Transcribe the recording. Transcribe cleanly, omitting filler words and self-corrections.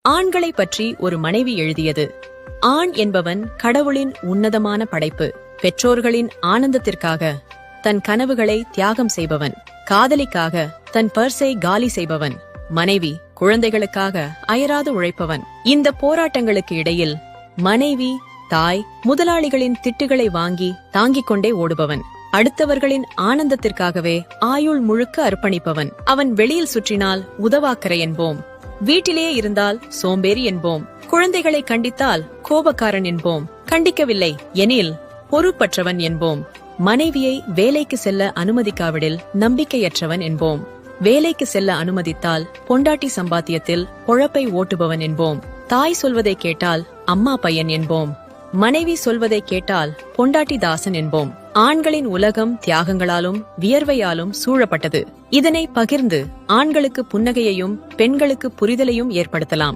ஆண்களை பற்றி ஒரு மனைவி எழுதியது. ஆண் என்பவன் கடவுளின் உன்னதமான படைப்பு. பெற்றோர்களின் ஆனந்தத்திற்காக தன் கனவுகளை தியாகம் செய்பவன். காதலிக்காக தன் பர்ஸை காலி செய்பவன். மனைவி குழந்தைகளுக்காக அயராது உழைப்பவன். இந்த போராட்டங்களுக்கு இடையில் மனைவி, தாய், முதலாளிகளின் திட்டுகளை வாங்கி தாங்கிக் கொண்டே ஓடுபவன். அடுத்தவர்களின் ஆனந்தத்திற்காகவே ஆயுள் முழுக்க அர்ப்பணிப்பவன். அவன் வெளியில் சுற்றினால் உதவாக்கரை என்போம், வீட்டிலேயே இருந்தால் சோம்பேறி என்போம், குழந்தைகளை கண்டித்தால் கோபக்காரன் என்போம், கண்டிக்கவில்லை எனில் பொறுப்பற்றவன் என்போம். மனைவியை வேலைக்கு செல்ல அனுமதிக்காவிடில் நம்பிக்கையற்றவன் என்போம். வேலைக்கு செல்ல அனுமதித்தால் பொண்டாட்டி சம்பாத்தியத்தில் பொழப்பை ஓட்டுபவன் என்போம். தாய் சொல்வதை கேட்டால் அம்மா பையன் என்போம். மனைவி சொல்வதை கேட்டால் பொண்டாட்டி தாசன் என்போம். ஆண்களின் உலகம் தியாகங்களாலும் வியர்வையாலும் சூழப்பட்டது. இதனை பகிர்ந்து ஆண்களுக்கு புன்னகையையும் பெண்களுக்கு புரிதலையும் ஏற்படுத்தலாம்.